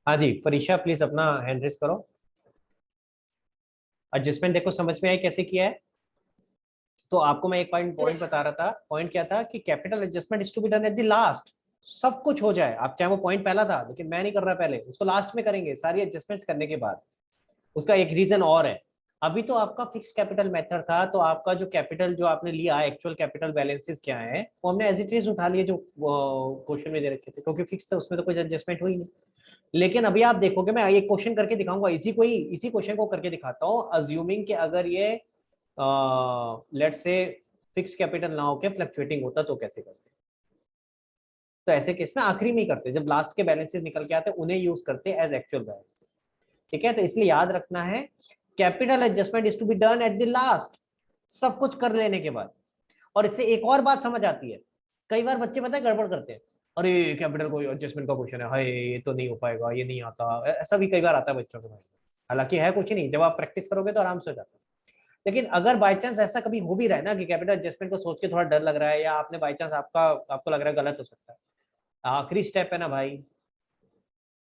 हाँ जी परीक्षा, प्लीज अपना हैंड रेस करो। एडजस्टमेंट देखो समझ में आया कैसे किया है। तो आपको मैं एक पॉइंट यस। बता रहा था। पॉइंट क्या था कि capital adjustment is to be done at the last. सब कुछ हो जाए, आप चाहे वो पॉइंट पहला था लेकिन मैं नहीं कर रहा पहले, उसको लास्ट में करेंगे सारी एडजस्टमेंट्स करने के बाद। उसका एक रीजन और है। अभी तो आपका फिक्स कैपिटल मेथड था, तो आपका जो कैपिटल जो आपने लिया, एक्चुअल कैपिटल बैलेंसेस क्या है वो हमने एज इट इज उठा लिए जो क्वेश्चन में दे रखे थे, क्योंकि फिक्स था, उसमें तो कोई एडजस्टमेंट हुई नहीं। लेकिन अभी आप देखोगे, मैं एक क्वेश्चन करके दिखाऊंगा, इसी क्वेश्चन को करके दिखाता हूँ। अज्यूमिंग कि अगर ये लेट्स से फिक्स कैपिटल ना होके फ्लक्चुएटिंग होता तो कैसे करते। तो ऐसे केस में आखिरी में ही करते, जब लास्ट के बैलेंसेस निकल के आते उन्हें यूज करते एज एक्चुअल बैलेंस। ठीक है, तो इसलिए याद रखना है capital adjustment is to be done at the last, सब कुछ कर लेने के बाद। और इससे एक और बात समझ आती है, कई बार बच्चे पता है गड़बड़ करते हैं, अरे कैपिटल को एडजस्टमेंट का क्वेश्चन है, हाय ये तो नहीं हो पाएगा, ये नहीं आता, ऐसा भी कई बार आता है बच्चों के भाई। हालांकि है कुछ नहीं, जब आप प्रैक्टिस करोगे तो आराम से हो जाता है। लेकिन अगर बाई चांस ऐसा कभी हो भी रहा है ना कि कैपिटल एडजस्टमेंट को सोच के थोड़ा डर लग रहा है, या आपने बाई चांस आपको लग रहा है गलत हो सकता है, आखिरी स्टेप है ना भाई,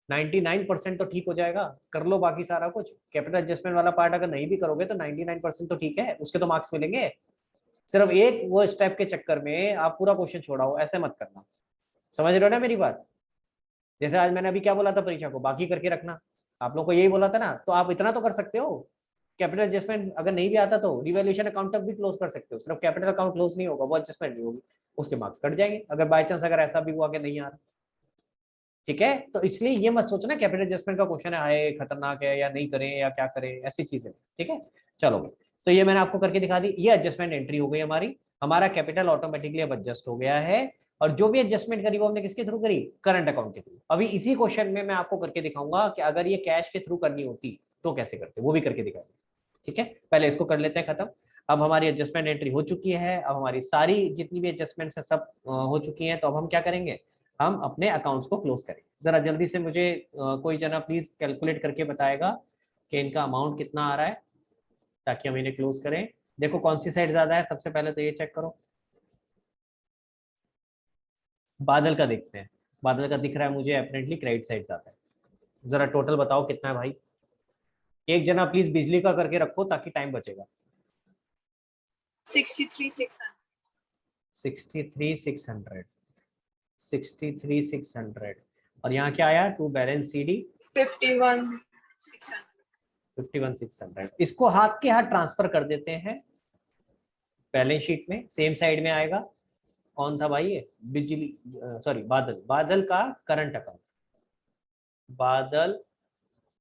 99% तो ठीक हो जाएगा। कर लो बाकी सारा कुछ, कैपिटल एडजस्टमेंट वाला पार्ट अगर नहीं भी करोगे तो 99% तो ठीक है, उसके तो मार्क्स मिलेंगे। सिर्फ एक वो स्टेप के चक्कर में आप पूरा क्वेश्चन छोड़ाओ, ऐसे मत करना। समझ रहे हो ना मेरी बात। जैसे आज मैंने अभी क्या बोला था परीक्षा को, बाकी करके रखना। आप लोग को यही बोला था ना, तो आप इतना तो कर सकते हो। कैपिटल एडजस्टमेंट अगर नहीं भी आता तो रिवैल्यूएशन अकाउंट तक भी क्लोज कर सकते हो, सिर्फ कैपिटल अकाउंट क्लोज नहीं होगा, वो एडजस्टमेंट नहीं होगी, उसके मार्क्स कट जाएंगे अगर बाई चांस अगर ऐसा भी हुआ कि नहीं आ रहा। ठीक है, तो इसलिए ये मत सोचना कैपिटल एडजस्टमेंट का क्वेश्चन है हाय खतरनाक है, या नहीं करें या क्या करें, ऐसी चीजें। ठीक है, चलो। तो ये मैंने आपको करके दिखा दी, ये एडजस्टमेंट एंट्री हो गई हमारी। हमारा कैपिटल ऑटोमेटिकली अब एडजस्ट हो गया है। और जो भी एडजस्टमेंट करी वो हमने किसके थ्रू करी, करंट अकाउंट के थ्रू। अभी इसी क्वेश्चन में मैं आपको करके दिखाऊंगा कि अगर ये कैश के थ्रू करनी होती तो कैसे करते, वो भी करके दिखाएंगे। ठीक है, पहले इसको कर लेते हैं खत्म। अब हमारी एडजस्टमेंट एंट्री हो चुकी है, अब हमारी सारी जितनी भी एडजस्टमेंट्स है सब हो चुकी हैं। तो अब हम क्या करेंगे, हम अपने अकाउंट्स को क्लोज करेंगे। जरा जल्दी से मुझे कोई जना प्लीज कैलकुलेट करके बताएगा कि इनका अमाउंट कितना आ रहा है, ताकि हम इन्हें क्लोज करें। देखो कौन सी साइड ज्यादा है, सबसे पहले तो ये चेक करो। बादल का देखते हैं। बादल का दिख रहा है मुझे अपरेंटली क्रेडिट साइड ज्यादा है। जरा टोटल बताओ कितना है भाई। एक जना प्लीज बिजली का करके रखो ताकि टाइम बचेगा। 63,600। 63,600। 63,600। और यहाँ क्या आया, टू बैलेंस सी डी 51,600। 51,600। इसको हाथ के हाथ ट्रांसफर कर देते हैं बैलेंस शीट में, सेम साइड में आएगा। कौन था भाई ये, बिजली, सॉरी बादल, बादल का करंट अकाउंट। बादल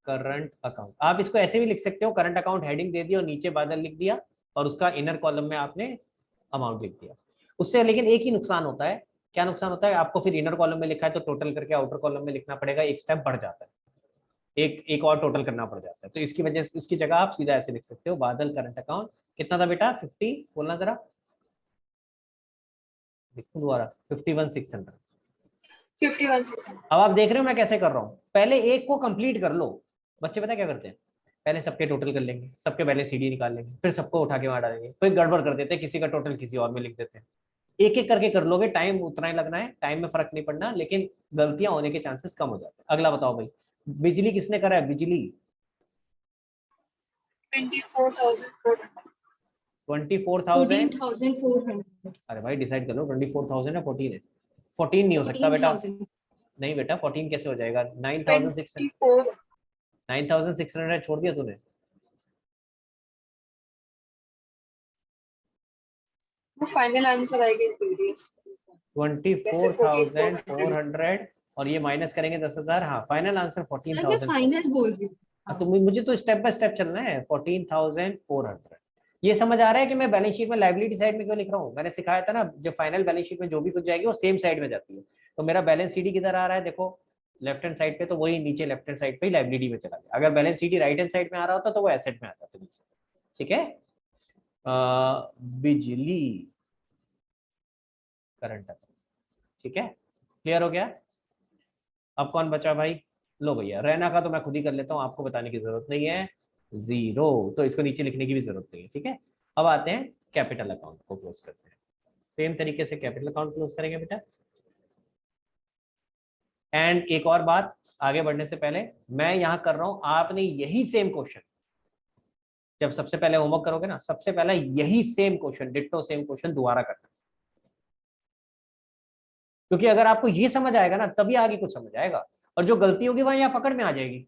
करंट अकाउंट, आप इसको ऐसे भी लिख सकते हो, करंट अकाउंट हेडिंग दे दिया और नीचे बादल लिख दिया, और उसका इनर कॉलम में आपने अमाउंट लिख दिया। उससे लेकिन एक ही नुकसान होता है। क्या नुकसान होता है, आपको फिर इनर कॉलम में लिखा है तो टोटल करके आउटर कॉलम में लिखना पड़ेगा, एक स्टेप बढ़ जाता है, एक एक और टोटल करना पड़ जाता है। तो इसकी वजह से उसकी जगह आप सीधा ऐसे लिख सकते हो, बादल करंट अकाउंट कितना था बेटा, 50, बोलना जरा, लिखो दोबारा, 51,600। 51,600। अब आप देख रहे हो मैं कैसे कर रहा हूँ, पहले एक को कंप्लीट कर लो। बच्चे पता क्या करते हैं, पहले सबके टोटल कर लेंगे, सबके पहले सीडी निकाल लेंगे, फिर सबको उठा के वहां डालेंगे, फिर गड़बड़ कर देते हैं, किसी का टोटल किसी और में लिख देते हैं। एक एक करके कर लोगे, टाइम उतना ही लगना है, टाइम में फर्क नहीं पड़ना, लेकिन गलतियां होने के चांसेस कम हो जाते हैं। अगला बताओ भाई, बिजली किसने करा है, बिजली 24,400। 24,000। 14,400। अरे भाई डिसाइड कर लो, 24,000 है 14 है। 14 नहीं हो सकता बेटा, 14,000। नहीं बेटा 14 कैसे हो जाएगा, 9,600। 24। 9,600 छोड़ दिया तूने। वो फाइनल आंसर आएगा इस वीडियो से। वैसे 14,400। 24,400, और ये माइनस करेंगे 10,000, हाँ फाइनल आंसर सर मैं 14,000। फाइनल बोल रही हूँ। तो हाँ। मुझे तो स्टेप बाय स्टेप चलना है, 14,400। ये समझ आ रहा है कि मैं बैलेंस शीट में लाइबिलिटी साइड में क्यों लिख रहा हूँ, मैंने सिखाया था ना, जो फाइनल बैलेंस शीट में जो भी कुछ जाएगी वो सेम साइड में जाती है। तो मेरा बैलेंस सीडी किधर आ रहा है, देखो लेफ्ट हैंड साइड पे, तो वही नीचे लेफ्ट हैंड साइड पे ही लाइबिलिटी में चला गया। अगर balance CD right hand side में आ रहा होता तो वो एसेट में आता था नीचे। ठीक है, बिजली करंट अकाउंट। ठीक है, क्लियर हो गया। अब कौन बचा भाई, लो भैया, रैना का तो मैं खुद ही कर लेता हूँ, आपको बताने की जरूरत नहीं है। जीरो, तो इसको नीचे लिखने की भी जरूरत नहीं है। ठीक है, अब आते हैं कैपिटल अकाउंट को क्लोज करते हैं। सेम तरीके से कैपिटल अकाउंट क्लोज करेंगे बेटा। एंड एक और बात, आगे बढ़ने से पहले मैं यहाँ कर रहा हूं, आपने यही सेम क्वेश्चन जब सबसे पहले होमवर्क करोगे ना, सबसे पहले यही same question, ditto same question दोबारा करना, क्योंकि अगर आपको ये समझ आएगा ना तभी आगे कुछ समझ आएगा, और जो गलती होगी वहां यहाँ पकड़ में आ जाएगी,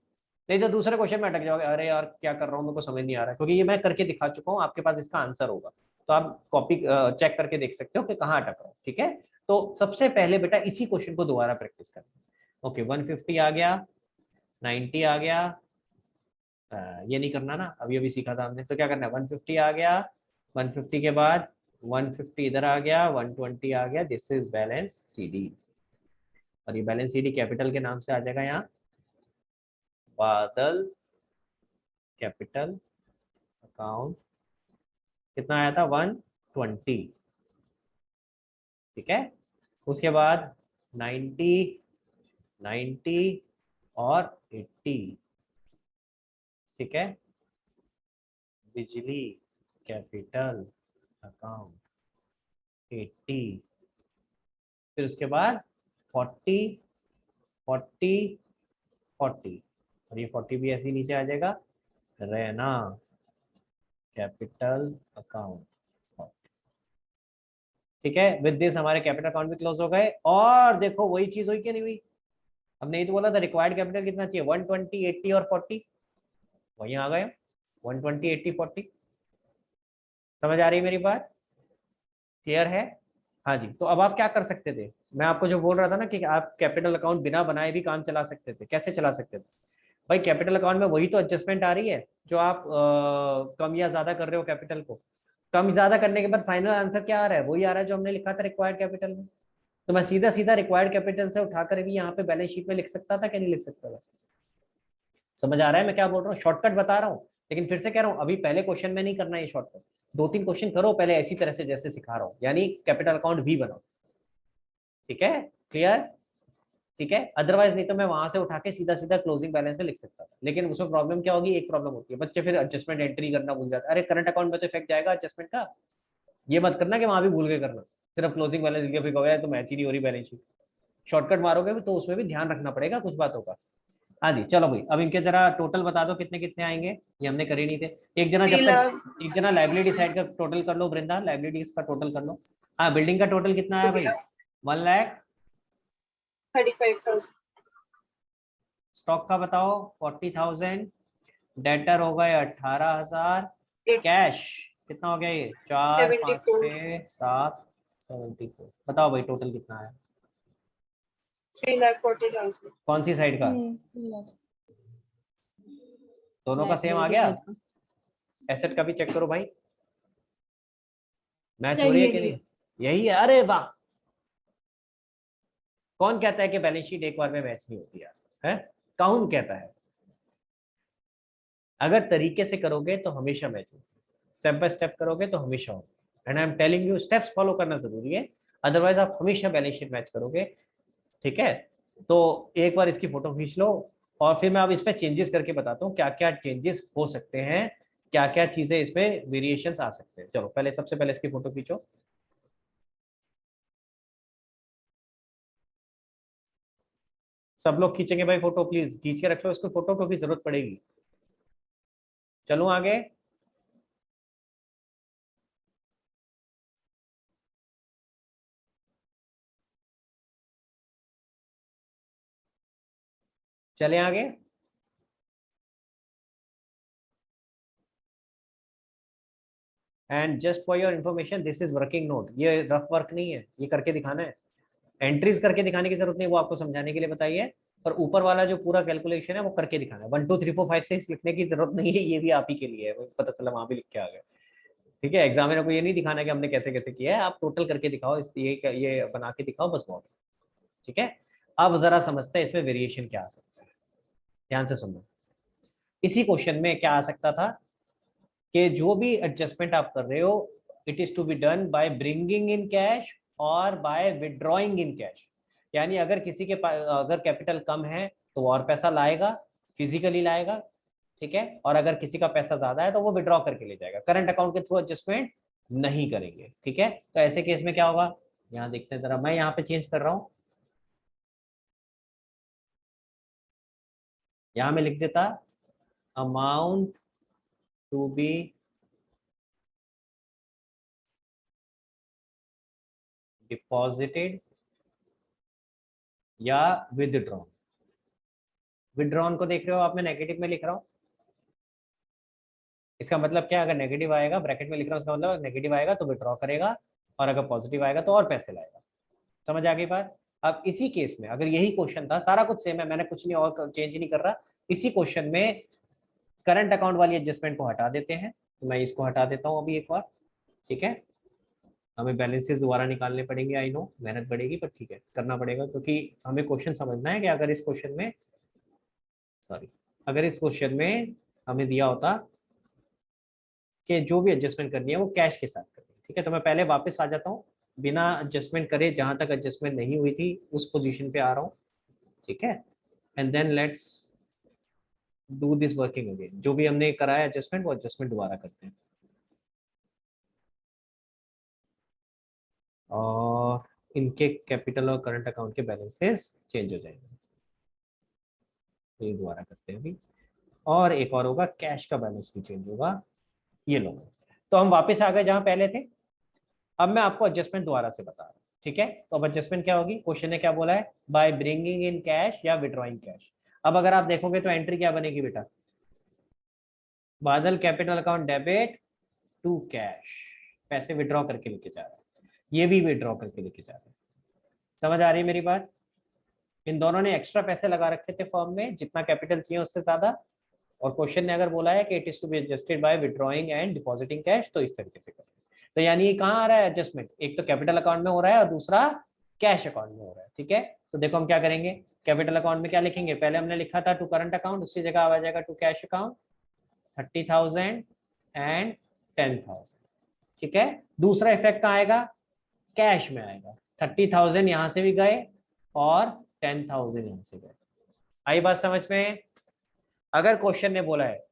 नहीं तो दूसरे क्वेश्चन में अटक जाओगे, अरे यार क्या कर रहा हूँ मेरे को समझ नहीं आ रहा है, क्योंकि ये मैं करके दिखा चुका हूँ, आपके पास इसका आंसर होगा, तो आप कॉपी चेक करके देख सकते हो कि कहाँ अटक रहा हूँ। ठीक है, तो सबसे पहले बेटा इसी क्वेश्चन को दोबारा प्रैक्टिस करना। ओके, 150 आ गया, 90 आ गया, ये नहीं करना ना, अभी अभी सीखा था हमने, तो क्या करना है, 150 आ गया, 150 के बाद 150 इधर आ गया, 120 आ गया, दिस इज बैलेंस सीडी, और ये बैलेंस सीडी कैपिटल के नाम से आ जाएगा यहाँ, बादल कैपिटल अकाउंट, कितना आया था 120, ठीक है, उसके बाद 90, 90 और 80, ठीक है, बिजली कैपिटल अकाउंट 80, फिर उसके बाद 40, 40, 40, और ये 40 भी ऐसे ही नीचे आ जाएगा, रहना कैपिटल अकाउंट, ठीक है, विद दिस हमारे कैपिटल अकाउंट भी क्लोज हो गए, और देखो वही चीज हुई कि नहीं हुई, हमने ये तो बोला था रिक्वायर्ड कैपिटल कितना चाहिए, 120, 80 और 40, वहीं आ गए 120, 80, 40, समझ आ रही है मेरी बात, क्लियर है? हाँ जी, तो अब आप क्या कर सकते थे, मैं आपको जो बोल रहा था ना कि आप कैपिटल अकाउंट बिना बनाए भी काम चला सकते थे, कैसे चला सकते थे भाई, कैपिटल अकाउंट में वही तो एडजस्टमेंट आ रही है जो आप कम या ज्यादा कर रहे हो कैपिटल को, कम ज्यादा करने के बाद फाइनल आंसर क्या आ रहा है, वही आ रहा है जो हमने लिखा था रिक्वायर्ड कैपिटल में, तो मैं सीधा सीधा रिक्वायर्ड कैपिटल से उठाकर भी यहाँ पे बैलेंस शीट में लिख सकता था, क्या नहीं लिख सकता था, समझ आ रहा है मैं क्या बोल रहा हूँ, शॉर्टकट बता रहा हूँ, लेकिन फिर से कह रहा हूँ अभी पहले क्वेश्चन में नहीं करना है शॉर्टकट, 2-3 क्वेश्चन करो पहले ऐसी तरह से जैसे सिखा रहा हूँ, यानी कैपिटल अकाउंट भी बनाओ, ठीक है, क्लियर, ठीक है, अदरवाइज नहीं तो मैं वहां से उठा के सीधा सीधा क्लोजिंग बैलेंस में लिख सकता था, लेकिन उसमें प्रॉब्लम क्या होगी, एक प्रॉब्लम होती है बच्चे फिर एडजस्टमेंट एंट्री करना भूल जाते हैं, अरे करंट अकाउंट में तो इफेक्ट जाएगा एडजस्टमेंट का, ये मत करना कि वहां भी भूल के करना, सिर्फ क्लोजिंग बैलेंस लिख के फिर कहोगे तो मैच ही नहीं हो रही बैलेंस शीट, शॉर्टकट मारोगे भी तो उसमें भी ध्यान रखना पड़ेगा कुछ बातों का। हाँ जी, चलो भाई, अब इनके जरा टोटल बता दो कितने कितने आएंगे, ये हमने कर ही नहीं थे, एक जना 3 जब तक, लाख एक जना लाइबिलिटी साइड का टोटल कर लो, वृंदा लाइबिलिटीज का टोटल कर लो, हाँ बिल्डिंग का टोटल कितना है भाई, 1,00,000, 35,000 स्टॉक का बताओ 40,000, डेटर हो गए 18,000, 8 कैश कितना हो गया, ये 4, 5, 74 6, 7, 74, बताओ भाई टोटल कितना है, 3,40,000 कौन सी साइड का, दोनों का सेम आ लाइबिलिटी गया, साइड का एसेट का भी चेक करो भाई, मैच हो रही सही है है कि जी। नहीं, यही है, अरे वाह, कौन कहता है कि बैलेंस शीट एक बार में मैच नहीं होती यार, है कौन कहता है, अगर तरीके से करोगे तो हमेशा मैच होगी, स्टेप बाय स्टेप करोगे तो हमेशा होगी, and I am telling you steps follow करना जरूरी है, अदरवाइज आप हमेशा बैलेंस शीट मैच करोगे, ठीक है, तो एक बार इसकी फोटो खींच लो, और फिर मैं अब इस पे चेंजेस करके बताता हूँ क्या क्या चेंजेस हो सकते हैं, क्या क्या चीजें इसमें वेरिएशंस आ सकते हैं, चलो पहले सबसे पहले इसकी फोटो खींचो, सब लोग खींचेंगे भाई फोटो, प्लीज खींच के रख लो इसको फोटो, क्योंकि जरूरत पड़ेगी, चलो आगे, चले आगे, and just for your information this is working note, ये रफ वर्क नहीं है, ये करके दिखाना है, एंट्रीज करके दिखाने की जरूरत नहीं, वो आपको समझाने के लिए बताइए, पर ऊपर वाला जो पूरा कैलकुलेशन है वो करके दिखाना है, 1 2 3 4 5 6 लिखने की जरूरत नहीं है, ये भी आप ही के लिए है, पता चला वहां भी लिख के आ गए, ठीक है, एग्जामिनर को ये नहीं दिखाना कि हमने कैसे कैसे किया है, आप टोटल करके दिखाओ, इस ये बना के दिखाओ बस बहुत, ठीक है, अब जरा समझते हैं इसमें वेरिएशन क्या आ सकता है, ध्यान से सुनना, इसी क्वेश्चन में क्या आ सकता था कि जो भी एडजस्टमेंट आप कर रहे हो, it is to be done by bringing in cash और बाय विड्रॉइंग इन कैश, यानी अगर किसी के पास अगर कैपिटल कम है तो वो और पैसा लाएगा, फिजिकली लाएगा, ठीक है, और अगर किसी का पैसा ज्यादा है तो वो विड्रॉ करके ले जाएगा, करंट अकाउंट के थ्रू एडजस्टमेंट नहीं करेंगे, ठीक है, तो ऐसे केस में क्या होगा, यहाँ देखते हैं जरा, मैं यहाँ पे चेंज कर रहा हूँ, यहां मैं लिख देता अमाउंट टू बी डिपॉजिटेड या विदड्रॉन। विदड्रॉन को देख रहे हो आप, मैं नेगेटिव में लिख रहा हूं। इसका मतलब क्या, अगर नेगेटिव आएगा, ब्रैकेट में लिख रहा हूं, इसका मतलब नेगेटिव आएगा तो विड्रॉ करेगा, और अगर पॉजिटिव आएगा तो और पैसे लाएगा। समझ आ गई बात। अब इसी केस में अगर यही क्वेश्चन था, सारा कुछ सेम है, मैंने कुछ नहीं और चेंज नहीं कर रहा, इसी क्वेश्चन में करंट अकाउंट वाली एडजस्टमेंट को हटा देते हैं, तो मैं इसको हटा देता हूं अभी एक बार। ठीक है, हमें बैलेंसेस दोबारा निकालने पड़ेंगे, आई नो मेहनत बढ़ेगी, पर ठीक है करना पड़ेगा, क्योंकि हमें क्वेश्चन समझना है कि अगर इस क्वेश्चन में, सॉरी, अगर इस क्वेश्चन में हमें दिया होता कि जो भी एडजस्टमेंट करनी है वो कैश के साथ करनी है। ठीक है, तो मैं पहले वापस आ जाता हूँ, बिना एडजस्टमेंट करे, जहां तक एडजस्टमेंट नहीं हुई थी उस पोजीशन पे आ रहा हूँ। ठीक है, and then let's do this working again. जो भी हमने कराया एडजस्टमेंट, वो एडजस्टमेंट दोबारा करते हैं, और इनके कैपिटल और करंट अकाउंट के बैलेंसेस चेंज हो जाएंगे। तो ये दोबारा करते हैं अभी, और एक और होगा, कैश का बैलेंस भी चेंज होगा। ये लो, तो हम वापस आ गए जहां पहले थे। अब मैं आपको एडजस्टमेंट दोबारा से बता रहा हूँ। ठीक है, तो अब एडजस्टमेंट क्या होगी, क्वेश्चन ने क्या बोला है, बाय ब्रिंगिंग इन कैश या विड्रॉइंग कैश। अब अगर आप देखोगे तो एंट्री क्या बनेगी बेटा, Badal capital account debit to cash, पैसे विड्रॉ करके लेके जा रहा है, ये भी विड्रॉ करके लेके जा रहा है। समझ आ रही है मेरी बात। इन दोनों ने एक्स्ट्रा पैसे लगा रखे थे फर्म में, जितना कैपिटल चाहिए उससे ज्यादा, और क्वेश्चन ने अगर बोला है कि it is to be adjusted by withdrawing and depositing cash, तो इस तरीके से करें। तो यानी ये कहाँ आ रहा है एडजस्टमेंट, एक तो कैपिटल अकाउंट में हो रहा है और दूसरा कैश अकाउंट में हो रहा है। ठीक है, तो देखो हम क्या करेंगे, कैपिटल अकाउंट में क्या लिखेंगे, पहले हमने लिखा था टू करंट अकाउंट, उसकी जगह आ जाएगा टू कैश अकाउंट, 30,000 एंड 10,000। ठीक है, दूसरा इफेक्ट कहाँ आएगा, कैश में आएगा, 30,000 यहां से भी गए और 10,000 यहां से गए। आई बात समझ में। अगर क्वेश्चन ने बोला है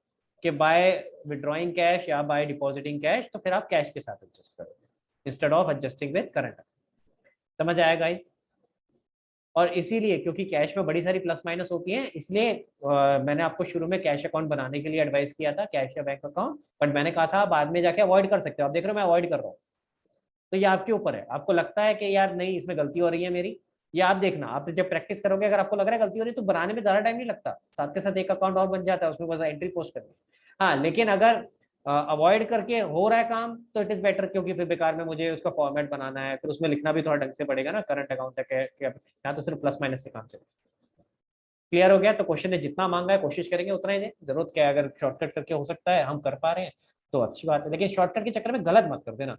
कि बाय विड्रॉइंग कैश या बाय डिपॉजिटिंग कैश, तो फिर आप कैश के साथ एडजस्ट करोगे instead of adjusting with current. समझ आया गाइस। और इसीलिए क्योंकि कैश में बड़ी सारी प्लस माइनस होती हैं, इसलिए मैंने आपको शुरू में कैश अकाउंट बनाने के लिए एडवाइस किया था, कैश या बैंक अकाउंट, बट मैंने कहा था बाद में जाके अवॉइड कर सकते हो। आप देख रहे हो मैं अवॉइड कर रहा हूँ, तो ये आपके ऊपर है। आपको लगता है कि यार नहीं इसमें गलती हो रही है मेरी, ये आप देखना, आप जब प्रैक्टिस करोगे अगर आपको लग रहा है गलती हो रही है, तो बनाने में ज्यादा टाइम नहीं लगता, साथ के साथ एक अकाउंट और बन जाता है, उसमें बस एंट्री पोस्ट करनी। हाँ, लेकिन अगर अवॉइड करके हो रहा है काम, तो इट इज बेटर, क्योंकि फिर बेकार में मुझे उसका फॉर्मेट बनाना है, फिर उसमें लिखना भी थोड़ा ढंग से पड़ेगा ना, करंट अकाउंट है या तो सिर्फ प्लस माइनस से काम चले। क्लियर हो गया। तो क्वेश्चन ने जितना मांगा है कोशिश करेंगे उतना ही दे, जरूरत क्या है, अगर शॉर्टकट करके हो सकता है, हम कर पा रहे हैं तो अच्छी बात है, लेकिन शॉर्टकट के चक्कर में गलत मत कर देना।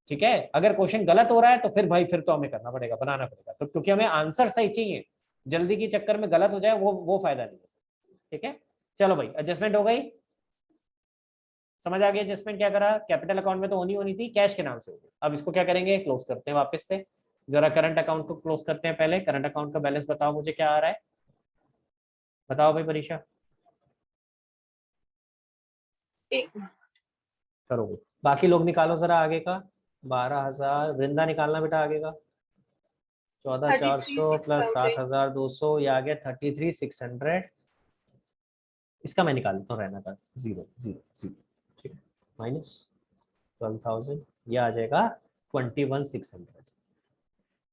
ठीक है, अगर क्वेश्चन गलत हो रहा है तो फिर भाई फिर तो हमें करना पड़ेगा, बनाना पड़ेगा, तो क्योंकि हमें आंसर सही चाहिए, जल्दी के चक्कर में गलत हो जाए वो फायदा नहीं है। ठीक है, चलो भाई एडजस्टमेंट हो गई, समझ आ गया एडजस्टमेंट क्या करा, कैपिटल अकाउंट में तो होनी होनी थी, कैश के नाम से होगी। अब इसको क्या करेंगे, क्लोज करते हैं वापस से, जरा करंट अकाउंट को क्लोज करते हैं पहले। करंट अकाउंट का बैलेंस बताओ मुझे क्या आ रहा है, बताओ भाई परीक्षा। एक करोगे, बाकी लोग निकालो जरा आगे का। 12,000 वृंदा निकालना बेटा आगे का, 14,400 प्लस 33,600 7,200, ये आ गया 33,600। इसका मैं निकाल लेता हूँ, रहना था 0 0 0, ठीक है, माइनस 12,000, ये आ जाएगा 21,600।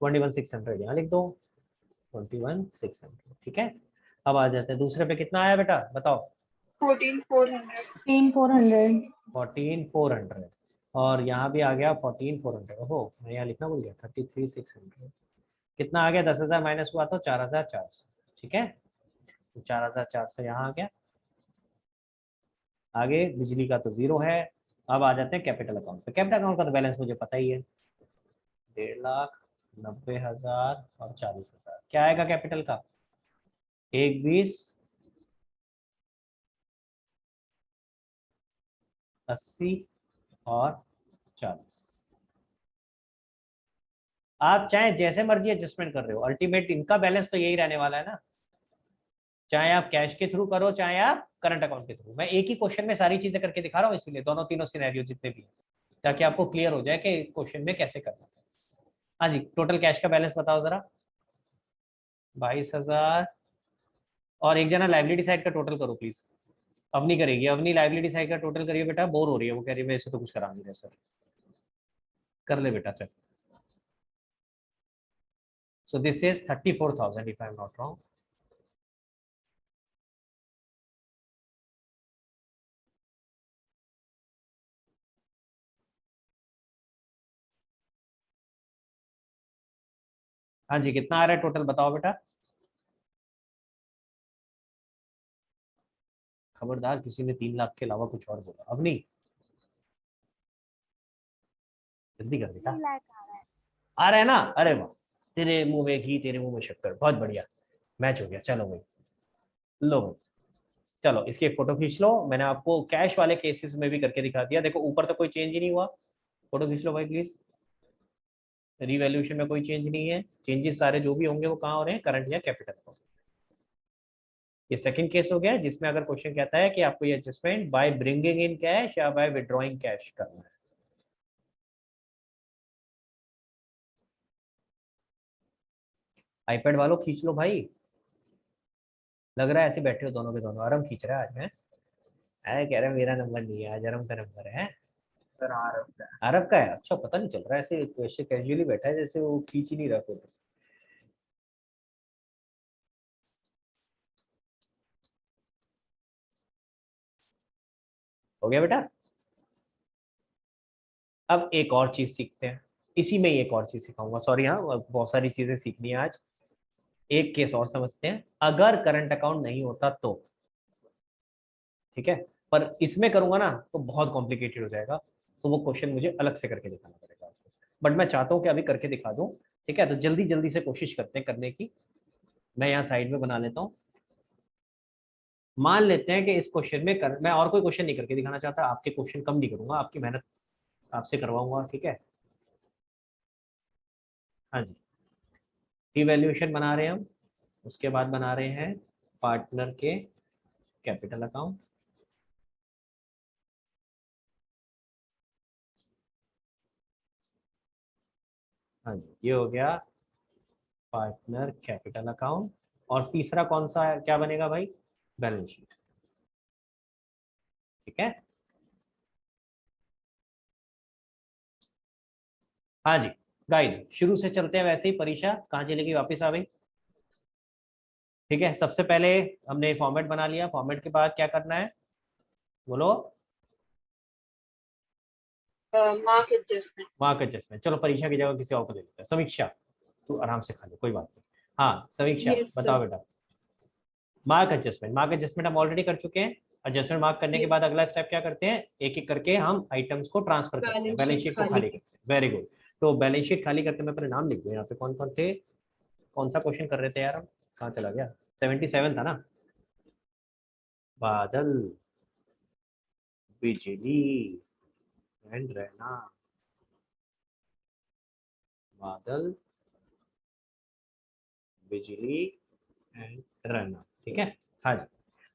21,600 यहाँ लिख दो, 21,600। ठीक है, अब आ जाते हैं दूसरे पे, कितना आया बेटा बताओ, 14,400 14,400 14,400, और यहाँ भी आ गया 14,400। ओहो मैं यहाँ लिखना भूल गया, 33,600। कितना आ गया, 10,000 माइनस हुआ तो 4,400। ठीक है, तो 4,400 यहाँ आ गया। आगे बिजली का तो 0 है। अब आ जाते हैं कैपिटल अकाउंट पे। कैपिटल अकाउंट का तो बैलेंस मुझे पता ही है, 1,90,000 और 40,000। क्या आएगा कैपिटल का, 1,20, 80 और 40। आप चाहे जैसे मर्जी एडजस्टमेंट कर रहे हो, अल्टीमेट इनका बैलेंस तो यही रहने वाला है ना, चाहे आप कैश के थ्रू करो चाहे आप करंट अकाउंट के थ्रू। मैं एक ही क्वेश्चन में सारी चीजें करके दिखा रहा हूँ, इसीलिए दोनों तीनों सिनेरियो जितने भी हैं, ताकि आपको क्लियर हो जाए कि क्वेश्चन में कैसे करना है। हाँ जी, टोटल कैश का बैलेंस बताओ जरा, 22,000 और एक जना लाइबिलिटी साइड का टोटल करो प्लीज। अवनी करेगी, अवनी लाइबिलिटी साइड का टोटल करिए बेटा, बोर हो रही है वो, कह रही है मैं इससे तो कुछ करा नहीं रहा सर। कर ले बेटा चल। So this is 34,000 if I am not wrong. हाँ जी, कितना आ रहा है टोटल बताओ बेटा। खबरदार किसी ने 3 लाख के अलावा कुछ और बोला। अब नहीं, जल्दी कर बेटा। 3 लाख आ रहा है। आ रहा है ना, अरे वाह, तेरे मुंह में घी तेरे मुंह में शक्कर, बहुत बढ़िया, मैच हो गया। चलो भाई, लो भाई, चलो इसकी एक फोटो खींच लो। मैंने आपको कैश वाले केसेस में भी करके दिखा दिया, देखो ऊपर तो कोई चेंज ही नहीं हुआ। फोटो खींच लो भाई प्लीज। रिवैल्यूएशन में कोई चेंज नहीं है, चेंजेस सारे जो भी होंगे वो कहाँ हो रहे हैं, करंट या कैपिटल को। ये सेकंड केस हो गया जिसमें अगर क्वेश्चन कहता है कि आपको ये adjustment bye bringing in cash या बाय विड्रॉइंग कैश करना है। आईपैड वालों खींच लो भाई, लग रहा है ऐसे बैठे हो दोनों के दोनों। आराम खींच रहा है आज। मैं कह रहा है मेरा नंबर नहीं है आज, आराम का नंबर है। सर आरब का। अरब का है, अच्छा पता नहीं चल रहा है, ऐसे कैजुअली बैठा है जैसे वो खींच ही नहीं रहा फोटो। हो गया बेटा। अब एक और चीज सीखते हैं, इसी में ही एक और चीज सिखाऊंगा, सॉरी हाँ बहुत सारी चीजें सीखनी है आज। एक केस और समझते हैं, अगर करंट अकाउंट नहीं होता तो। ठीक है, पर इसमें करूंगा ना तो बहुत कॉम्प्लिकेटेड हो जाएगा, तो वो क्वेश्चन मुझे अलग से करके दिखाना पड़ेगा आपको। बट मैं चाहता हूँ कि अभी करके दिखा दूं। ठीक है, तो जल्दी जल्दी से कोशिश करते हैं करने की। मैं यहाँ साइड में बना लेता हूँ। मान लेते हैं कि इस क्वेश्चन में मैं और कोई क्वेश्चन नहीं करके दिखाना चाहता, आपके क्वेश्चन कम नहीं करूंगा, आपकी मेहनत आपसे करवाऊंगा। ठीक है, हाँ जी। इवैल्यूएशन बना रहे हैं हम, उसके बाद बना रहे हैं पार्टनर के कैपिटल अकाउंट। हाँ जी, ये हो गया पार्टनर कैपिटल अकाउंट। और तीसरा कौन सा है, क्या बनेगा भाई, बैलेंस शीट। ठीक है, हाँ जी। गाइस शुरू से चलते हैं वैसे ही, परीक्षा कहाँ चलेगी, वापस आ गई। ठीक है, सबसे पहले हमने फॉर्मेट बना लिया, फॉर्मेट के बाद क्या करना है बोलो। Mark adjustment. मार्क एडजस्टमेंट, चलो परीक्षा की जगह किसी और को दे देते हैं। समीक्षा, तू आराम से खा ले, कोई बात नहीं। हाँ समीक्षा Yes, बताओ sir. बेटा। मार्क एडजस्टमेंट, मार्क एडजस्टमेंट हम ऑलरेडी कर चुके हैं। एडजस्टमेंट मार्क करने के Yes. बाद अगला स्टेप क्या करते हैं, एक एक करके हम आइटम्स को ट्रांसफर करते हैं, Balance बैलेंस sheet शीट को खाली खाली करते हैं। Very good. तो बैलेंस शीट खाली करते मैं अपने नाम लिख दूं यहाँ पे, कौन कौन थे, कौन सा क्वेश्चन कर रहे थे यार हम, कहाँ चला गया, 77 था ना। बादल, बिजली एंड रहना, बादल, बिजली एंड रहना। ठीक है, हाँ जी।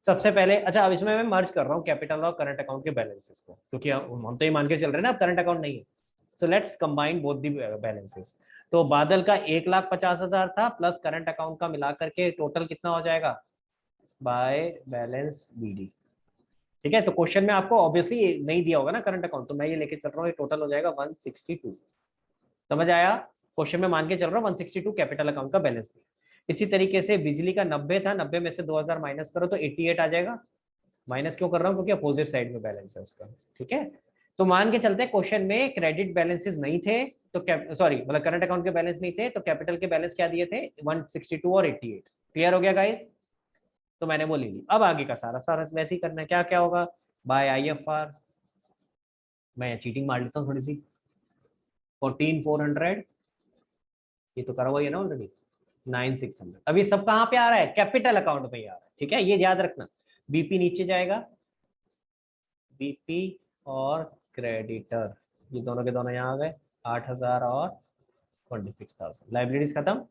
सबसे पहले अच्छा, अब इसमें मैं मर्ज कर रहा हूँ कैपिटल और करंट अकाउंट के बैलेंसेस को, क्योंकि हम तो ये मान के चल रहे हैं ना अब करंट अकाउंट नहीं है। So let's combine both the balances. तो बादल का 1,50,000 था, प्लस करंट अकाउंट का मिलाकर के टोटल कितना हो जाएगा, बाय बैलेंस बीडी। ठीक है, तो क्वेश्चन में आपको ऑब्वियसली नहीं दिया होगा ना करंट अकाउंट, तो मैं ये लेके चल रहा हूँ, ये टोटल हो जाएगा 162। समझ आया, क्वेश्चन में मान के चल रहा हूँ 162 कैपिटल अकाउंट का बैलेंस। इसी तरीके से बिजली का 90 था, 90 में से 2000 माइनस करो तो 88 आ जाएगा। माइनस क्यों कर रहा हूँ, क्योंकि अपोजिट साइड में बैलेंस है उसका। ठीक है, तो मान के चलते हैं क्वेश्चन में क्रेडिट बैलेंसेस नहीं थे, तो सॉरी मतलब करंट अकाउंट के बैलेंस नहीं थे, तो कैपिटल के बैलेंस क्या दिए थे, 162 और 88। क्लियर हो गया गाइस, तो मैंने वो ले ली। अब आगे का सारा सारा वैसे ही करना है, क्या क्या होगा, बाय IFR। मैं चीटिंग मार लेता हूँ थोड़ी सी, 14,400, ये तो करा हुआ है ना ऑलरेडी, 9,600। अभी सब कहाँ पे आ रहा है, कैपिटल अकाउंट में ही आ रहा है। ठीक है, ये याद रखना। बीपी नीचे जाएगा, बीपी और क्रेडिटर, ये दोनों के दोनों यहाँ आ गए, 8,000 और 26,000। लाइब्रेरीज खत्म।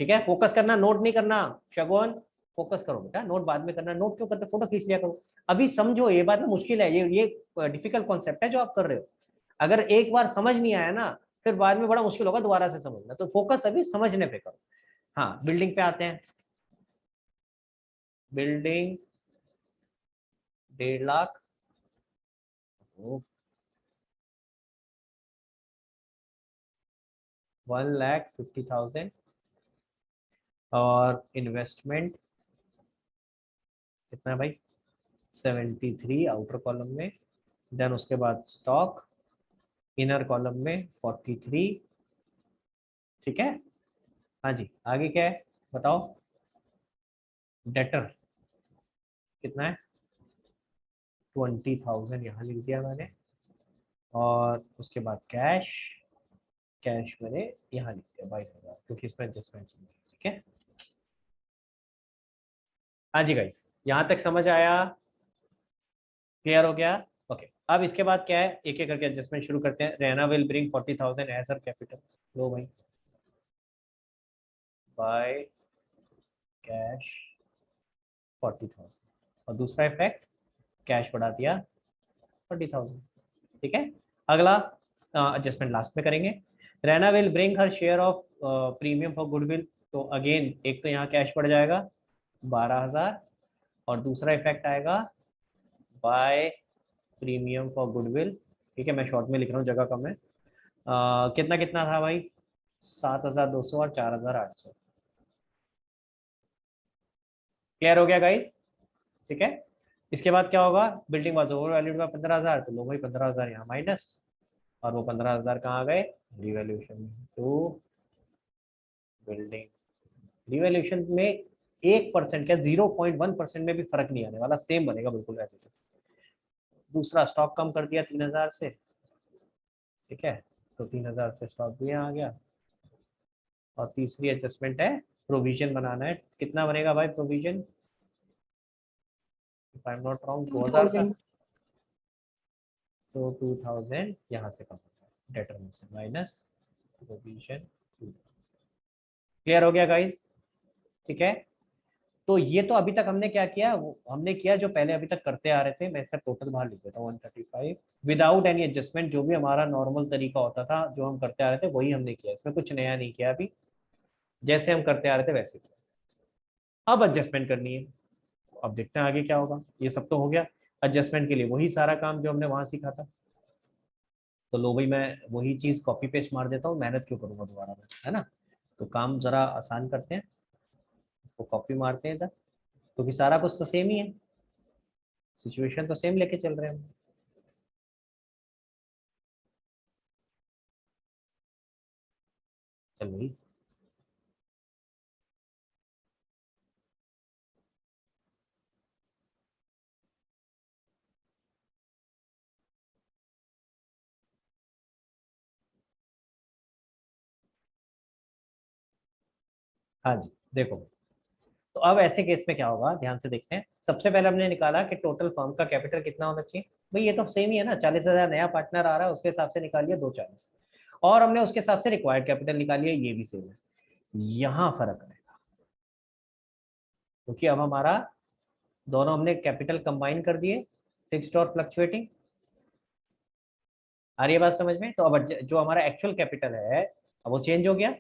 ठीक है, फोकस करना, नोट नहीं करना। शगुन फोकस करो बेटा, नोट बाद में करना। नोट क्यों करते, फोटो खींच लिया करो। अभी समझो, ये बात ना मुश्किल है, ये डिफिकल्ट कॉन्सेप्ट है जो आप कर रहे हो। अगर एक बार समझ नहीं आया ना, फिर बाद में बड़ा मुश्किल होगा दोबारा से समझना, तो फोकस अभी समझने पे करो। हाँ बिल्डिंग पे आते हैं। बिल्डिंग 1.5 लाख, 1,50,000, और इन्वेस्टमेंट कितना है भाई, 73 आउटर कॉलम में, देन उसके बाद स्टॉक इनर कॉलम में 43, ठीक है। हाँ जी, आगे क्या है बताओ। डेटर कितना है, 20,000 यहाँ लिख दिया मैंने, और उसके बाद कैश, कैश मैंने यहाँ लिख दिया 22,000, क्योंकि इसमें एडजस्टमेंट, ठीक है। हाँ जी गाइस, यहाँ तक समझ आया, क्लियर हो गया। ओके, अब इसके बाद क्या है, एक एक करके एडजस्टमेंट शुरू करते हैं। Rena will bring 40,000 as her capital, लो भाई, बाय कैश 40,000, और दूसरा इफेक्ट कैश बढ़ा दिया 40,000, ठीक है। अगला एडजस्टमेंट लास्ट में करेंगे। Raina will bring her share of premium for goodwill, तो अगेन एक तो यहाँ कैश बढ़ जाएगा 12,000, और दूसरा इफेक्ट आएगा बाय प्रीमियम फॉर गुडविल, ठीक है। मैं शॉर्ट में लिख रहा हूँ, जगह कम है। कितना कितना था भाई, 7,200 और 4,800, क्लियर हो गया गाइस, ठीक है। इसके बाद क्या होगा, building was over valued bye 15,000, तो लो भाई 15,000 यहाँ माइनस, और वो 15,000 कहाँ गए, रिवैल्यूएशन में। तो बिल्डिंग रिवैल्यूएशन में 1% क्या 0.1% में भी फर्क नहीं आने वाला, सेम बनेगा बिल्कुल ऐसे। दूसरा स्टॉक कम कर दिया 3,000 से, ठीक है, तो 3,000 से स्टॉक भी यहाँ आ गया। और तीसरी एडजस्टमेंट है, प्रोविजन बनाना है। कितना बनेगा भाई provision, if I am not wrong 2,000 का, 2,000। सो 2,000 यहाँ से कम होता है, डेटर में से माइनस प्रोविजन 2,000, क्लियर हो गया गाइस, ठीक है। तो ये तो अभी तक हमने क्या किया, वो हमने किया जो पहले अभी तक करते आ रहे थे। मैं इसका टोटल बाहर लिख देता हूँ 135 विदाउट एनी एडजस्टमेंट, जो भी हमारा नॉर्मल तरीका होता था जो हम करते आ रहे थे वही हमने किया, इसमें कुछ नया नहीं किया अभी, जैसे हम करते आ रहे थे वैसे किया। अब एडजस्टमेंट करनी है, अब देखते हैं आगे क्या होगा। ये सब तो हो गया, एडजस्टमेंट के लिए वही सारा काम जो हमने वहां सीखा था। तो लो भाई, मैं वही चीज कॉपी पेस्ट मार देता हूँ, मेहनत क्यों करूंगा दोबारा में, है ना। तो काम जरा आसान करते हैं, इसको कॉपी मारते हैं इधर, क्योंकि सारा कुछ तो सेम ही है, सिचुएशन तो सेम लेके चल रहे हैं हम। चल भाई, हाँ जी देखो। तो अब ऐसे केस में क्या होगा, ध्यान से देखते हैं। सबसे पहले हमने निकाला कि टोटल फर्म का कैपिटल कितना होना चाहिए। भाई ये तो सेम ही है ना, 40,000 नया पार्टनर आ रहा है, उसके हिसाब से निकालिए 240, और हमने उसके हिसाब से रिक्वायर्ड कैपिटल निकाली है, ये भी सेम है। यहाँ फर्क आएगा, क्योंकि अब हमारा दोनों हमने कैपिटल कंबाइन कर दिए, फिक्स्ड और फ्लक्चुएटिंग। आ रही है बात समझ में। तो अब जो हमारा एक्चुअल कैपिटल है, अब वो चेंज हो गया,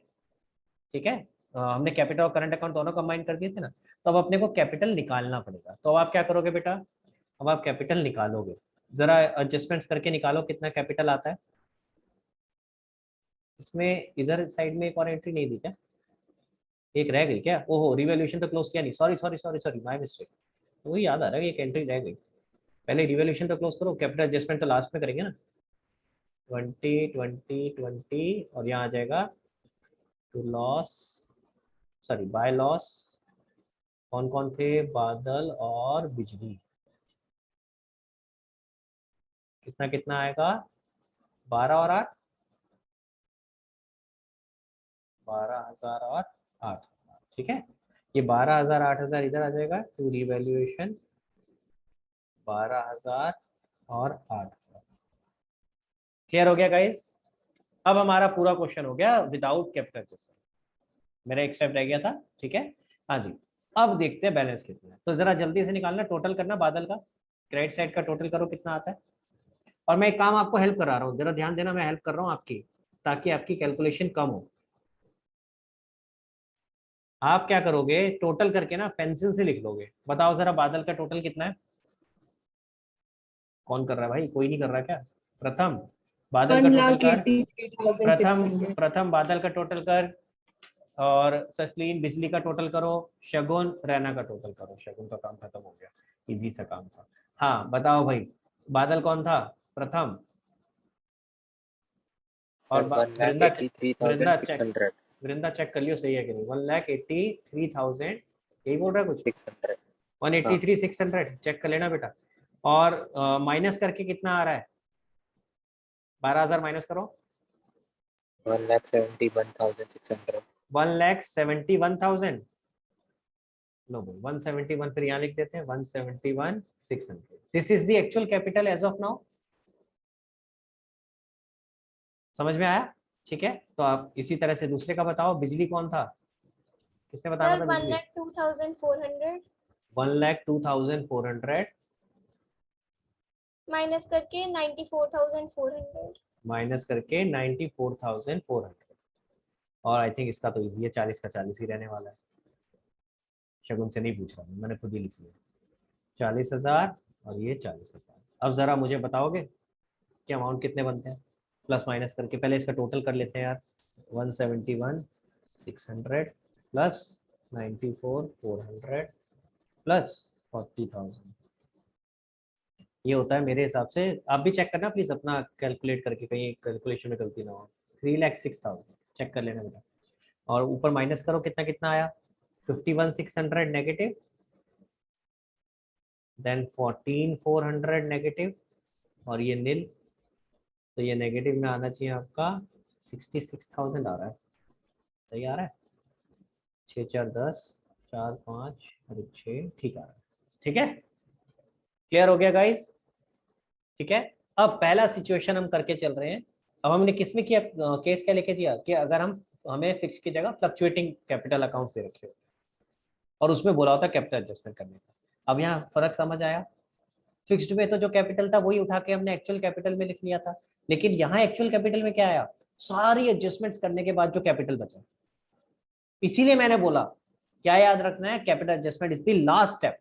ठीक है। हमने कैपिटल और करंट अकाउंट दोनों कंबाइन कर दिए थे ना, तो अब अपने को कैपिटल निकालना पड़ेगा। तो अब आप क्या करोगे बेटा, अब आप कैपिटल निकालोगे, जरा एडजस्टमेंट्स करके निकालो कितना कैपिटल आता है। इसमें इधर साइड में एक और एंट्री नहीं दी क्या, एक रह गई क्या, ओहो रिवैल्यूएशन तो क्लोज किया नहीं, sorry sorry sorry sorry my mistake. तो वही याद आ रहा है, एक एंट्री रह गई, पहले रिवैल्यूएशन तो क्लोज करो, कैपिटल एडजस्टमेंट तो लास्ट में करेंगे ना। 20 20 20, और यहाँ आ जाएगा to loss, sorry by loss, कौन कौन थे, बादल और बिजली। कितना कितना आएगा, 12 और 8, 12,000 और 8,000, ठीक है। ये 12,000 8,000 इधर आ जाएगा टू रिवैल्यूएशन, 12,000 और 8,000, क्लियर हो गया गाइस। अब हमारा पूरा क्वेश्चन हो गया विदाउट कैपिटल एडजस्टमेंट, मेरा एक स्टेप रह गया था, ठीक है। हाँ जी, अब देखते हैं बैलेंस कितना है। तो जरा जल्दी से निकालना, टोटल करना बादल का, क्रेडिट साइड का टोटल करो कितना आता है। और मैं एक काम आपको हेल्प करा रहा हूँ, जरा ध्यान देना, मैं हेल्प कर रहा हूँ आपकी, ताकि आपकी कैलकुलेशन कम हो। आप क्या करोगे, टोटल करके ना पेंसिल से लिख लोगे। बताओ जरा बादल का टोटल कितना है? कौन कर रहा है भाई, कोई नहीं कर रहा क्या? प्रथम बादल का वन टोटल लाख कर। एटी थ्री थाउजेंड सिक्स प्रथम हंड्रेड प्रथम बादल का टोटल कर। और सचलीन बिजली का टोटल करो। शगुन रैना का टोटल करो। शगुन का काम खत्म हो गया, इजी सा काम था। हाँ बताओ भाई, बादल कौन था? प्रथम। और सर 1,83,600 वृंदा चेक कर लियो सही है कि नहीं। 1,83,000 यही बोल रहा है कुछ? 600 1,83,600 चेक कर लेना बेटा। और माइनस करके कितना आ रहा है? 12,000 माइनस करो। 1,71,600 1,71,000। लो भाई 171 फिर यहाँ लिख देते हैं 171,600। This is the actual capital as of now. समझ में आया? ठीक है, तो आप इसी तरह से दूसरे का बताओ। बिजली कौन था? किसने बताना सर था बिजली? 1,02,400 1,02,400 माइनस करके 94,400। माइनस करके 94,400। और आई थिंक इसका तो इजी है, 40 का 40 ही रहने वाला है। शगुन से नहीं पूछ रहा हूँ, मैंने खुद ही लिख लिया। 40,000 और ये 40,000। अब जरा मुझे बताओगे कि अमाउंट कितने बनते हैं प्लस माइनस करके? पहले इसका टोटल कर लेते हैं यार। 171,600 प्लस 94,400 प्लस 40,000। ये होता है मेरे हिसाब से, आप भी चेक करना प्लीज अपना कैलकुलेट करके, कहीं कैलकुलेशन में गलती ना हो। 3,06,000 चेक कर लेना बेटा। और ऊपर माइनस करो, कितना कितना आया? 51,600 नेगेटिव, देन 14,400 नेगेटिव, और ये नील। तो ये नेगेटिव में आना चाहिए आपका 66,000 आ रहा है। सही आ रहा है? 6 4 10, 4 5 और 6, ठीक आ रहा है। ठीक है, क्लियर हो गया गाइस? ठीक है, अब पहला सिचुएशन हम करके चल रहे हैं। अब हमने किसमें किया केस, क्या लेके किया कि अगर हमें फिक्स की जगह फ्लक्चुएटिंग कैपिटल अकाउंट्स दे रखे हो और उसमें बोला होता कैपिटल एडजस्टमेंट करने का। अब यहाँ फर्क समझ आया? फिक्स्ड में तो जो कैपिटल था वही उठा के हमने एक्चुअल कैपिटल में लिख लिया था, लेकिन यहाँ एक्चुअल कैपिटल में क्या आया? सारी एडजस्टमेंट्स करने के बाद जो कैपिटल बचा। इसीलिए मैंने बोला क्या याद रखना है, capital adjustment is the last step.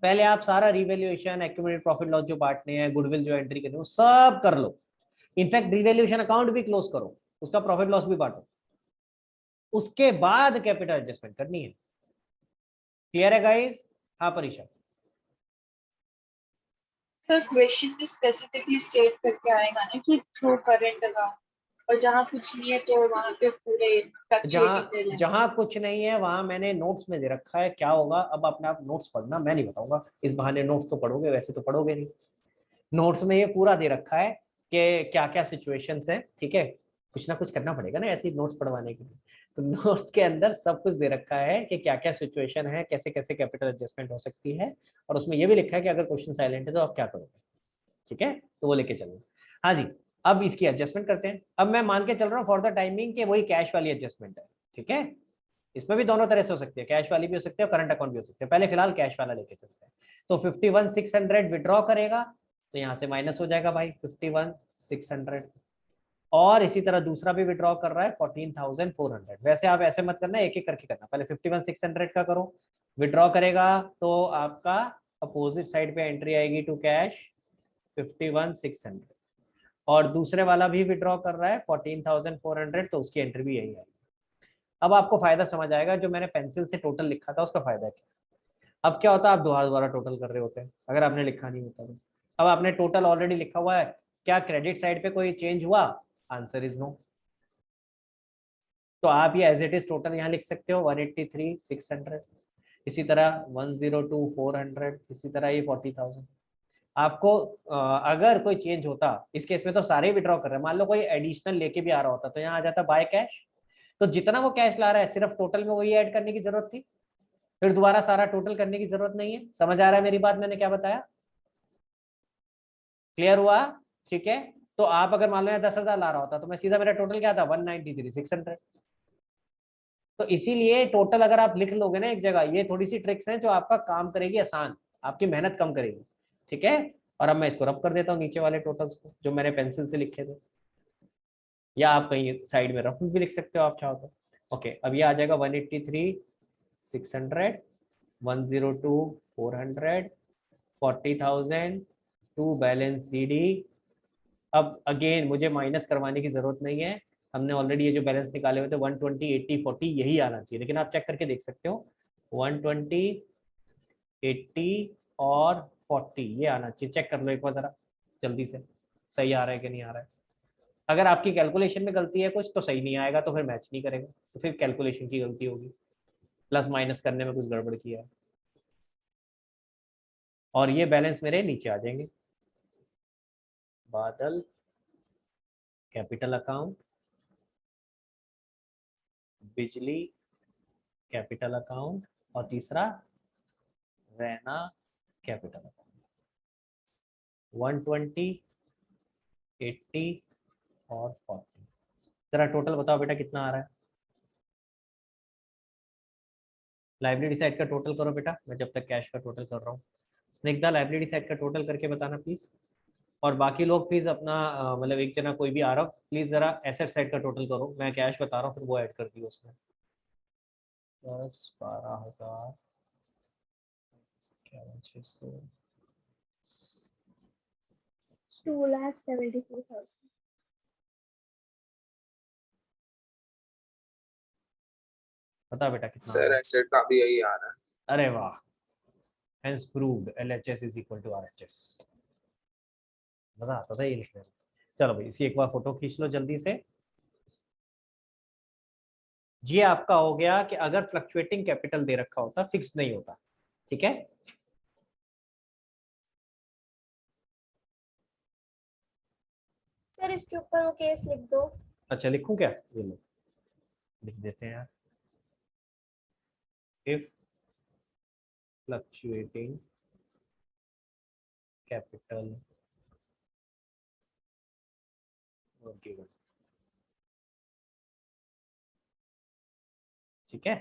पहले आप सारा रिवैल्यूएशन, एक्यूमुलेटेड प्रॉफिट लॉस जो बांटने हैं, गुडविल जो एंट्री करनी है, वो सब कर लो। इनफैक्ट रिवैल्यूएशन अकाउंट भी क्लोज करो, उसका प्रॉफिट लॉस भी बांटो, उसके बाद कैपिटल एडजस्टमेंट करनी है। क्लियर है गाइस? हाँ परीक्षा। सर क्वेश्चन में स्पेसिफिकली स्टेट करके आएगा ना कि थ्रू करंट अकाउंट, और जहाँ कुछ नहीं है तो वहाँ पे पूरे फ्लक्चुएटिंग दे जहां देना। जहां कुछ नहीं है वहां मैंने नोट्स में दे रखा है क्या होगा। अब अपने आप नोट्स पढ़ना, मैं नहीं बताऊंगा। इस बहाने नोट्स तो पढ़ोगे, वैसे तो पढ़ोगे नहीं। नोट्स में ये पूरा दे रखा है कि क्या क्या सिचुएशंस है। ठीक है, कुछ ना कुछ करना पड़ेगा ना ऐसे नोट्स पढ़वाने के लिए। तो नोट्स के अंदर सब कुछ दे रखा है कि क्या क्या सिचुएशन है, कैसे कैसे कैपिटल एडजस्टमेंट हो सकती है। और उसमें ये भी लिखा है कि अगर क्वेश्चन साइलेंट है तो आप क्या करोगे। ठीक है, तो वो लेके चलो। हाँ जी, अब इसकी एडजस्टमेंट करते हैं। अब मैं मान के चल रहा हूँ फॉर द टाइमिंग कि वही कैश वाली एडजस्टमेंट है। ठीक है, इसमें भी दोनों तरह से हो सकती है, कैश वाली भी हो सकती है और करंट अकाउंट भी हो सकते हैं। पहले फिलहाल कैश वाला लेके चलते हैं। तो 51,600 विड्रॉ करेगा तो यहाँ से माइनस हो जाएगा भाई 51,600। और इसी तरह दूसरा भी विड्रॉ कर रहा है 14,400। वैसे आप ऐसे मत करना, एक एक करके करना। पहले 51,600 का करो, विड्रॉ करेगा तो आपका अपोजिट साइड पे एंट्री आएगी टू कैश 51,600। और दूसरे वाला भी विड्रॉ कर रहा है 14,400, तो उसकी एंट्री भी यही आएगी। अब आपको फायदा समझ आएगा, जो मैंने पेंसिल से टोटल लिखा था उसका फायदा क्या। अब क्या होता है, आप दोबारा दोबारा टोटल कर रहे होते हैं अगर आपने लिखा नहीं होता तो। अब आपने टोटल ऑलरेडी लिखा हुआ है, क्या क्रेडिट साइड पे कोई चेंज हुआ? Answer is no. तो आप ये एज इट इज टोटल यहाँ लिख सकते हो 183,600, इसी तरह 102,400, इसी तरह ये 40,000। आपको अगर कोई चेंज होता, इस केस में तो सारे विड्रॉ कर रहे हैं, मान लो कोई एडिशनल लेके भी आ रहा होता तो यहाँ आ जाता बाय कैश। तो जितना वो कैश ला रहा है सिर्फ टोटल में वही ऐड करने की जरूरत थी, फिर दोबारा सारा टोटल करने की जरूरत नहीं है। समझ आ रहा है मेरी बात, मैंने क्या बताया? क्लियर हुआ? ठीक है, तो आप अगर मान लो 10,000 ला रहा होता तो मैं सीधा, मेरा टोटल क्या था 193,600। तो इसीलिए टोटल अगर आप लिख लोगे ना एक जगह, ये थोड़ी सी ट्रिक्स हैं जो आपका काम करेगी आसान, आपकी मेहनत कम करेगी। ठीक है, और अब मैं इसको रब कर देता हूँ नीचे वाले टोटल्स को जो मैंने पेंसिल से लिखे थे, या आप कहीं साइड में रफ भी लिख सकते हो आप चाहो तो। ओके, अब ये आ जाएगा 183 600, 102 400, 40,000 टू बैलेंस CD। अब अगेन मुझे माइनस करवाने की जरूरत नहीं है, हमने ऑलरेडी ये जो बैलेंस निकाले हुए थे 120, 80, 40 यही आना चाहिए, लेकिन आप चेक करके देख सकते हो 120, 80 और 40 ये आना चाहिए। चेक कर लो एक बार जरा जल्दी से, सही आ रहा है कि नहीं आ रहा है। अगर आपकी कैलकुलेशन में गलती है कुछ तो सही नहीं आएगा, तो फिर मैच नहीं करेगा, तो फिर कैलकुलेशन की गलती होगी, प्लस माइनस करने में कुछ गड़बड़ किया है। और ये बैलेंस मेरे नीचे आ जाएंगे, बादल कैपिटल अकाउंट, बिजली कैपिटल अकाउंट, और तीसरा रैना कैपिटल अकाउंट। 120, 80 और 40। जरा टोटल बताओ बेटा कितना आ रहा है। लाइब्रेरी साइड का टोटल करो बेटा, मैं जब तक कैश का टोटल कर रहा हूँ। स्निग्धा लाइब्रेरी साइड का टोटल करके बताना प्लीज। और बाकी लोग प्लीज अपना मतलब एक जना कोई भी आ रहा हो प्लीज जरा एसेट साइड का टोटल करो, मैं कैश बता रहा हूँ फिर वो ऐड कर दियो उसमें। 10, 12,000, 600, 2,74,000। बता बेटा कितना आ सर रहा है? एसेट का भी यही आ रहा है। अरे वाह, hence proved LHS is equal to RHS। मजा आता था ये लिखने में। चलो भाई इसकी एक बार फोटो खींच लो जल्दी से। ये आपका हो गया कि अगर फ्लक्चुएटिंग कैपिटल दे रखा होता, फिक्स्ड नहीं होता, ठीक है। सर इसके ऊपर वो केस लिख दो। अच्छा लिखूं क्या, ये लो लिख देते हैं यार। इफ फ्लक्चुएटिंग कैपिटल गिवन, ठीक है।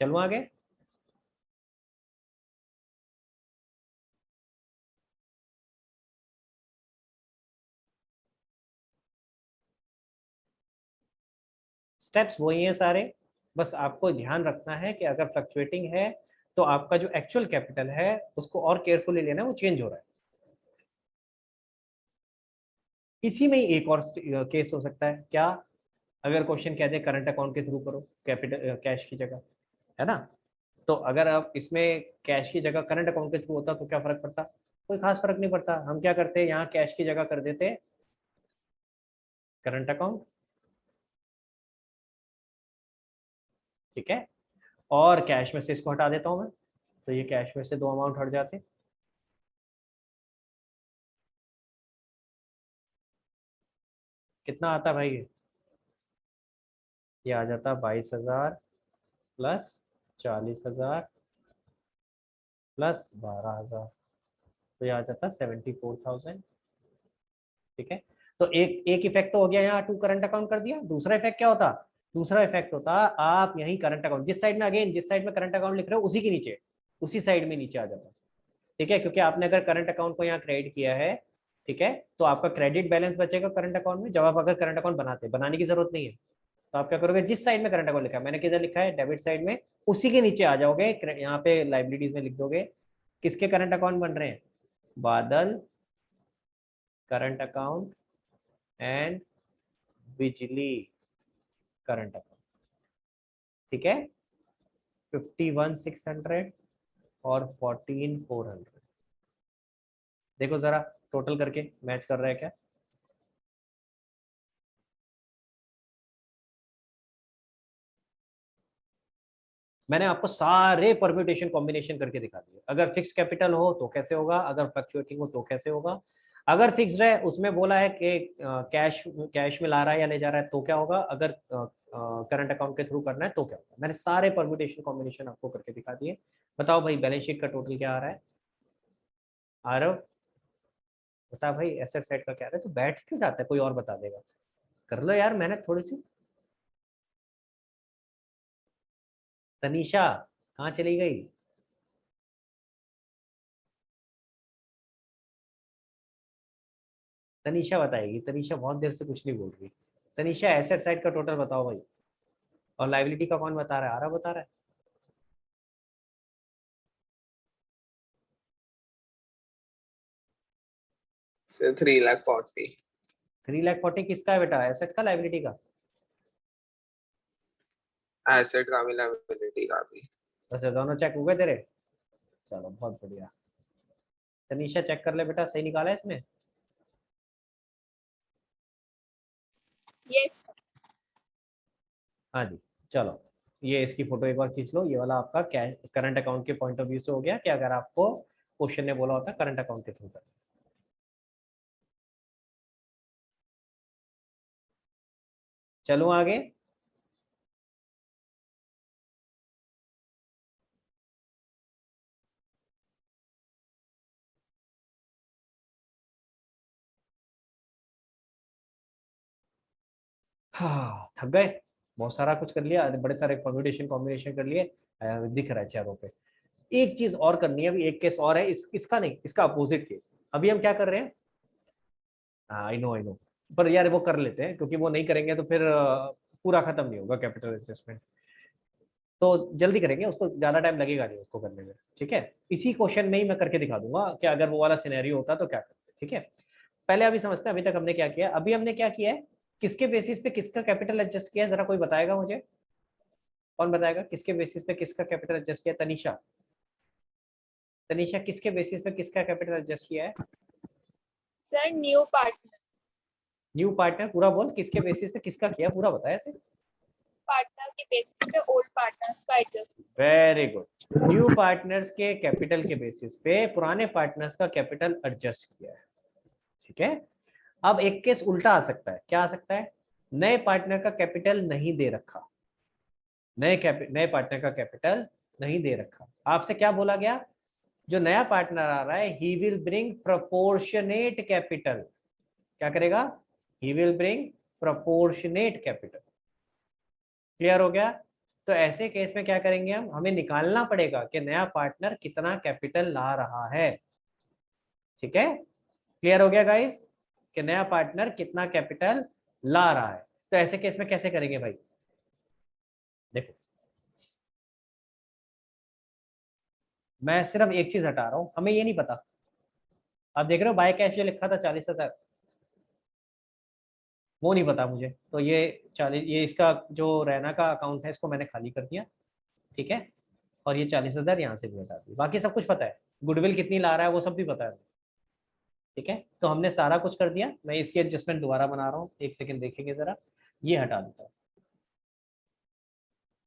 चलो आगे। स्टेप्स वही हैं सारे, बस आपको ध्यान रखना है कि अगर फ्लक्चुएटिंग है तो आपका जो एक्चुअल कैपिटल है उसको और केयरफुली लेना है, वो चेंज हो रहा है। इसी में ही एक और केस हो सकता है क्या, अगर क्वेश्चन कह दे करंट अकाउंट के थ्रू करो कैपिटल कैश की जगह, है ना। तो अगर आप इसमें कैश की जगह करंट अकाउंट के थ्रू होता तो क्या फर्क पड़ता, कोई खास फर्क नहीं पड़ता। हम क्या करते, यहाँ कैश की जगह कर देते करंट अकाउंट, ठीक है। और कैश में से इसको हटा देता हूं मैं, तो ये कैश में से दो अमाउंट हट जाते। कितना आता भाई ये आ जाता 22,000 प्लस 40,000 प्लस 12,000, तो ये आ जाता 74,000, ठीक है। तो एक एक इफेक्ट तो हो गया, यहाँ टू करंट अकाउंट कर दिया। दूसरा इफेक्ट क्या होता, दूसरा इफेक्ट होता आप यही करंट अकाउंट जिस साइड में, अगेन जिस साइड में करंट अकाउंट लिख रहे हो उसी के नीचे, उसी साइड में नीचे आ जाता, ठीक है। क्योंकि आपने अगर करंट अकाउंट को यहाँ क्रेडिट किया है, ठीक है, तो आपका क्रेडिट बैलेंस बचेगा करंट अकाउंट में। जब आप अगर करंट अकाउंट बनाने की जरूरत नहीं है तो आप क्या करोगे, जिस साइड में करंट अकाउंट लिखा है, मैंने किधर लिखा है डेबिट साइड में, उसी के नीचे आ जाओगे, यहाँ पे लाइबिलिटीज में लिख दोगे किसके करंट अकाउंट बन रहे हैं, बादल करंट अकाउंट एंड बिजली करंट अकाउंट, ठीक है। 51,600 और 14,400, देखो जरा टोटल करके मैच कर रहा है क्या। मैंने आपको सारे परम्यूटेशन कॉम्बिनेशन करके दिखा दिए। अगर फिक्स कैपिटल हो तो कैसे होगा, अगर फ्लक्चुएटिंग हो तो कैसे होगा, अगर फिक्स्ड है उसमें बोला है कि कैश में ला रहा है या ले जा रहा है तो क्या होगा, अगर करंट अकाउंट के थ्रू करना है तो क्या होगा। मैंने सारे परम्यूटेशन कॉम्बिनेशन आपको करके दिखा दिए। बताओ भाई बैलेंस शीट का टोटल क्या आ रहा है, आरव बता भाई। एसेट साइड का क्या आ रहा है, तो बैठ क्यों जाता है, कोई और बता देगा। कर लो यार मेहनत थोड़ी सी। तनीषा कहाँ चली गई। तनीषा बताएगी, तनीषा बहुत देर से कुछ नहीं बोल रही। तनीषा एसेट साइड का टोटल बताओ भाई, और लाइबिलिटी का कौन बता रहा है? आरा बता रहा है। So 3,40,000 3,40,000 किसका है बेटा? एसेट का, लाइबिलिटी का? एसेट का भी लायबिलिटी का भी। अच्छा, दोनों चेक हो गए तेरे? चलो बहुत बढ़िया। तनीषा चेक कर ले बेटा, सही निकाला है इसमें? Yes. हाँ जी, चलो ये इसकी फोटो एक बार खींच लो। ये वाला आपका करंट अकाउंट के पॉइंट ऑफ व्यू से हो गया कि अगर आपको क्वेश्चन ने बोला होता करंट अकाउंट के थ्रू कर। चलो आगे। हाँ, थक गए, बहुत सारा कुछ कर लिया, बड़े सारे परम्यूटेशन कॉम्बिनेशन कर लिए, दिख रहा है चेहरों पे। एक चीज और करनी है अभी, एक केस और है, इसका नहीं, इसका अपोजिट केस। अभी हम क्या कर रहे हैं? आई नो, पर यार वो कर लेते हैं, क्योंकि वो नहीं करेंगे तो फिर पूरा खत्म नहीं होगा कैपिटल एडजस्टमेंट। तो जल्दी करेंगे, उसको ज्यादा टाइम लगेगा नहीं उसको करने में, ठीक है? इसी क्वेश्चन में ही मैं करके दिखा दूंगा कि अगर वो वाला सिनेरियो होता तो क्या करते, ठीक है? पहले अभी समझते हैं अभी तक हमने क्या किया। अभी हमने क्या किया है, किसके बेसिस पे किसका कैपिटल एडजस्ट किया है, जरा कोई बताएगा मुझे? कौन बताएगा किसके बेसिस पे किसका कैपिटल एडजस्ट किया? तनीषा, तनीषा किसके बेसिस पे किसका कैपिटल एडजस्ट किया है? Sir, new partner. New partner, पूरा बोल, किसके बेसिस पे किसका किया, पूरा बताया ऐसे। Partner के basis पे old partners का adjust. Very good. New partners के कैपिटल के बेसिस पे पुराने पार्टनर्स का कैपिटल एडजस्ट किया है, ठीक है? अब एक केस उल्टा आ सकता है, क्या आ सकता है? नए पार्टनर का कैपिटल नहीं दे रखा, नए पार्टनर का कैपिटल नहीं दे रखा। आपसे क्या बोला गया? जो नया पार्टनर आ रहा है, he will bring proportionate capital. क्या करेगा? He will bring proportionate capital. Clear हो गया? तो ऐसे केस में क्या करेंगे हम? हमें निकालना पड़ेगा कि नया पार्टनर कितना कैपिटल ला रहा है, ठीक है? क्लियर हो गया गाइस कि नया पार्टनर कितना कैपिटल ला रहा है? तो ऐसे केस में कैसे करेंगे भाई? देखो, मैं सिर्फ एक चीज हटा रहा हूं, हमें ये नहीं पता। आप देख रहे हो बाय कैश जो लिखा था 40,000, वो नहीं पता मुझे, तो ये 40, ये इसका जो रैना का अकाउंट है इसको मैंने खाली कर दिया, ठीक है? और ये 40,000 यहाँ से भी हटा दी। बाकी सब कुछ पता है, गुडविल कितनी ला रहा है वो सब भी पता है, ठीक है? तो हमने सारा कुछ कर दिया। मैं इसकी एडजस्टमेंट दोबारा बना रहा हूँ, एक सेकंड देखेंगे जरा। ये हटा देता हूँ,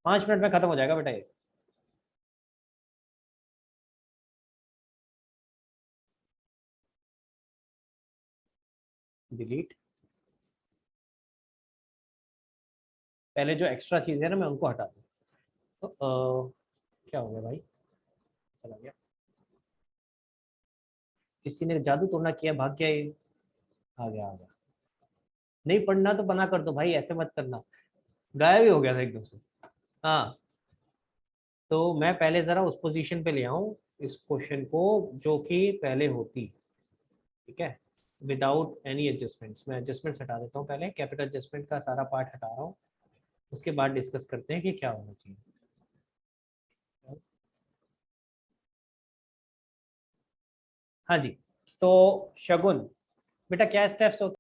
5 मिनट में खत्म हो जाएगा बेटा ये। डिलीट। पहले जो एक्स्ट्रा चीज है ना मैं उनको हटा दूँ। तो क्या हो गया भाई? चला गया, किसी ने जादू टोना किया, भाग गया ये। आ गया, आ गया। नहीं पढ़ना तो बना कर दो भाई, ऐसे मत करना। गायब ही हो गया था एकदम से। हाँ, तो मैं पहले जरा उस पोजीशन पे ले आऊं इस क्वेश्चन को जो कि पहले होती, ठीक है? Without any adjustments. मैं एडजस्टमेंट्स हटा देता हूँ, पहले कैपिटल एडजस्टमेंट का सारा पार्ट हटा रहा हूँ, उसके बाद डिस्कस करते हैं कि क्या होना चाहिए। हाँ जी, तो शगुन बेटा क्या स्टेप्स होते